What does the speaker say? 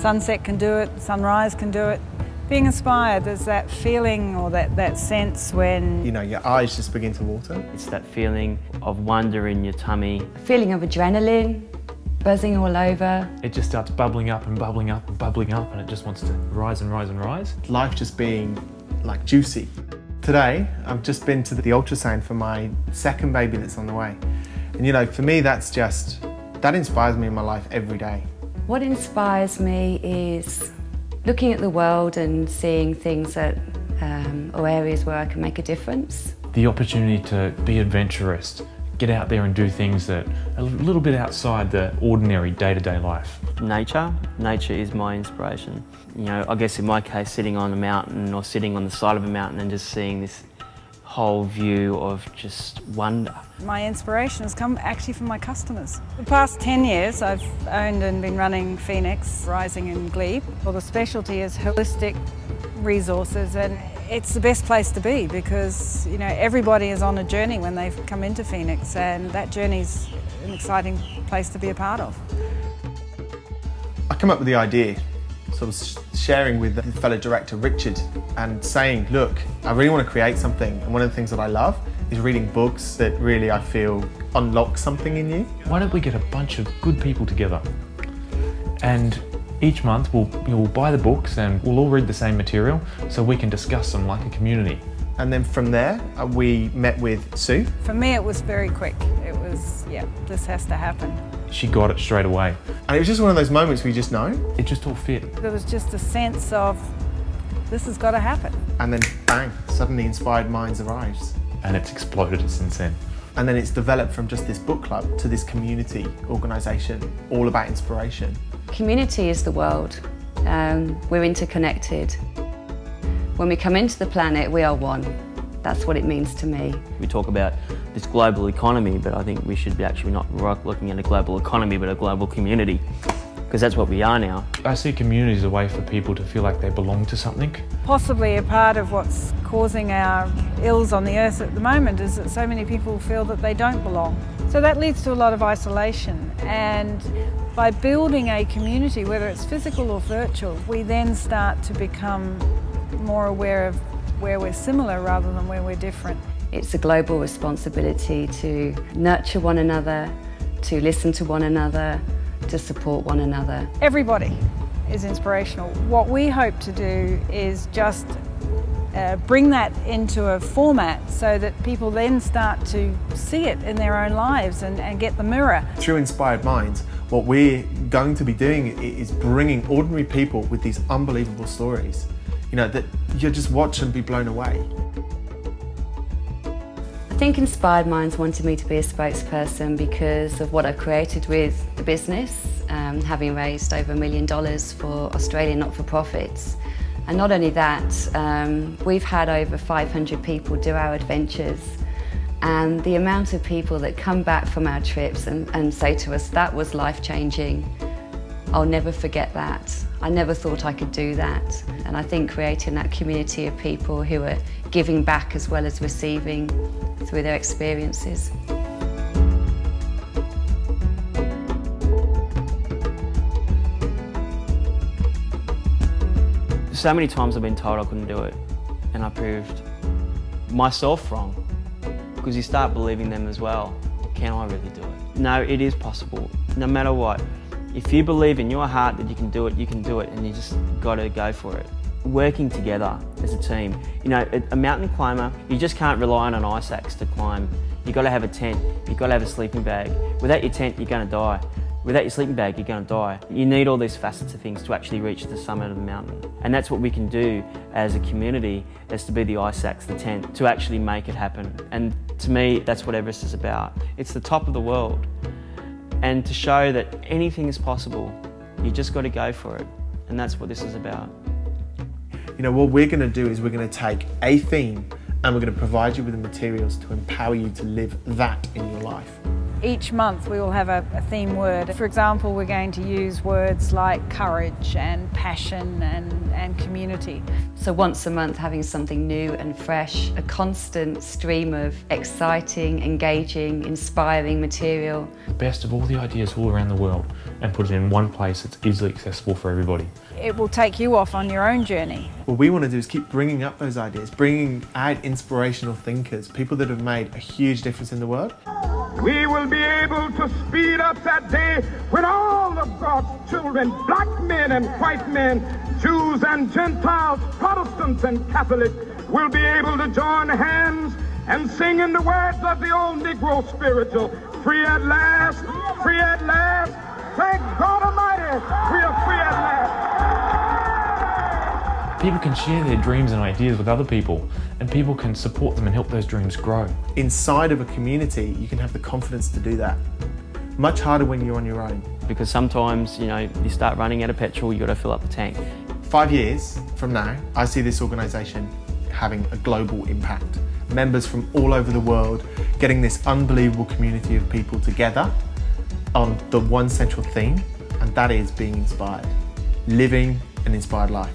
Sunset can do it, sunrise can do it. Being inspired, there's that feeling or that sense when... You know, your eyes just begin to water. It's that feeling of wonder in your tummy. A feeling of adrenaline, buzzing all over. It just starts bubbling up and bubbling up and bubbling up, and it just wants to rise and rise and rise. Life just being like juicy. Today, I've just been to the ultrasound for my second baby that's on the way. And you know, for me, that inspires me in my life every day. What inspires me is looking at the world and seeing things that, or areas where I can make a difference. The opportunity to be adventurous, get out there and do things that are a little bit outside the ordinary day-to-day life. Nature is my inspiration. You know, I guess in my case, sitting on a mountain or sitting on the side of a mountain and just seeing this whole view of just wonder. My inspiration has come actually from my customers. The past 10 years I've owned and been running Phoenix, Rising and Glebe. Well, the specialty is holistic resources, and it's the best place to be because, you know, everybody is on a journey when they've come into Phoenix, and that journey's an exciting place to be a part of. I come up with the idea, sort of sharing with the fellow director Richard and saying, look, I really want to create something, and one of the things that I love is reading books that really I feel unlock something in you. Why don't we get a bunch of good people together, and each month we'll buy the books and we'll all read the same material so we can discuss them like a community. And then from there we met with Sue. For me it was very quick. It was, yeah, this has to happen. She got it straight away. And it was just one of those moments where you just know. It just all fit. There was just a sense of, this has got to happen. And then bang, suddenly Inspired Minds arrives. And it's exploded since then. And then it's developed from just this book club to this community organisation, all about inspiration. Community is the world. We're interconnected. When we come into the planet, we are one. That's what it means to me. We talk about this global economy, but I think we should be actually not looking at a global economy, but a global community, because that's what we are now. I see community as a way for people to feel like they belong to something. Possibly a part of what's causing our ills on the earth at the moment is that so many people feel that they don't belong. So that leads to a lot of isolation, and by building a community, whether it's physical or virtual, we then start to become more aware of where we're similar rather than where we're different. It's a global responsibility to nurture one another, to listen to one another, to support one another. Everybody is inspirational. What we hope to do is just bring that into a format so that people then start to see it in their own lives and get the mirror. Through Inspired Minds, what we're going to be doing is bringing ordinary people with these unbelievable stories, you know, that you just watch and be blown away. I think Inspired Minds wanted me to be a spokesperson because of what I've created with the business, having raised over $1 million for Australian not-for-profits. And not only that, we've had over 500 people do our adventures, and the amount of people that come back from our trips and say to us, that was life-changing. I'll never forget that. I never thought I could do that. And I think creating that community of people who are giving back as well as receiving through their experiences. So many times I've been told I couldn't do it, and I proved myself wrong, because you start believing them as well. Can I really do it? No, it is possible, no matter what. If you believe in your heart that you can do it, and you just got to go for it. Working together as a team. You know, a mountain climber, you just can't rely on an ice axe to climb. You've got to have a tent, you've got to have a sleeping bag. Without your tent, you're going to die. Without your sleeping bag, you're going to die. You need all these facets of things to actually reach the summit of the mountain. And that's what we can do as a community, is to be the ice axe, the tent, to actually make it happen. And to me, that's what Everest is about. It's the top of the world. And to show that anything is possible, you just got to go for it. And that's what this is about. You know, what we're going to do is we're going to take a theme and we're going to provide you with the materials to empower you to live that in your life. Each month we will have a theme word. For example, we're going to use words like courage and passion and community. So once a month having something new and fresh, a constant stream of exciting, engaging, inspiring material. The best of all the ideas all around the world and put it in one place that's easily accessible for everybody. It will take you off on your own journey. What we want to do is keep bringing up those ideas, bringing out inspirational thinkers, people that have made a huge difference in the world. We will be able to speed up that day when all of God's children, black men and white men, Jews and Gentiles, Protestants and Catholics, will be able to join hands and sing in the words of the old Negro spiritual, free at last, free at last, thank God Almighty, we are free at last. People can share their dreams and ideas with other people, and people can support them and help those dreams grow. Inside of a community, you can have the confidence to do that. Much harder when you're on your own. Because sometimes, you start running out of petrol, you've got to fill up the tank. 5 years from now, I see this organisation having a global impact. Members from all over the world getting this unbelievable community of people together on the one central theme, and that is being inspired. Living an inspired life.